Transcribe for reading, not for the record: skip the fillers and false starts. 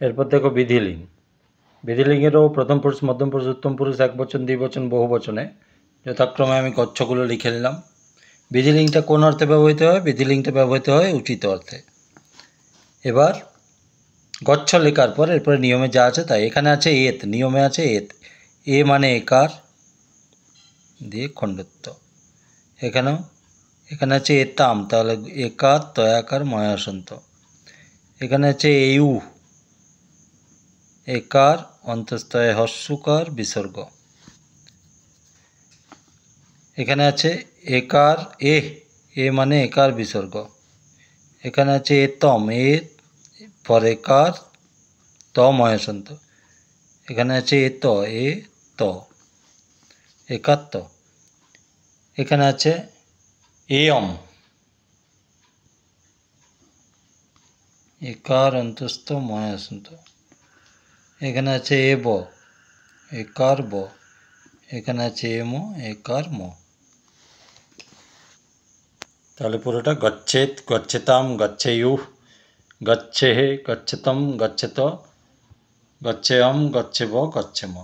এরপর দেখো বিধিলিঙ্গ। বিধিলিঙ্গেরও প্রথম পুরুষ, মধ্যম পুরুষ, উত্তম পুরুষ, একবচন, দ্বিবচন, বহুবচনে যথাক্রমে আমি গচ্ছগুলো লিখে নিলাম। বিধিলিঙ্গটা কোন অর্থে ব্যবহৃত হয়? বিধিলিঙ্গটা ব্যবহৃত হয় উচিত অর্থে। এবার গচ্ছ লেখার পর এরপরে নিয়মে যা আছে তাই। এখানে আছে এত, নিয়মে আছে এত। এ মানে একার দিয়ে খণ্ডত্ব। এখানে আছে এতাম, তাহলে একার তয়াকার ময়াসন্ত। এখানে আছে ইউ, একার অন্তস্তয় হস্যকার বিসর্গ। এখানে আছে একার এ মানে একার বিসর্গ। এখানে আছে এতম, এ পর একার ত ময়াসন্ত। এখানে আছে এত, এ ত একাত্ত। এখানে আছে এয়ম, একার অন্তস্থ ময়াসন্ত। এখানে আছে এব, একার ব। এখানে আছে এম, একার ম। তাহলে পুরোটা গচ্ছেত, গচ্ছেতাম, গচ্ছেয়ুঃ, গচ্ছেহে, গচ্ছেতম, গচ্ছেত, গচ্ছেয়ম, গচ্ছেব, গচ্ছেম।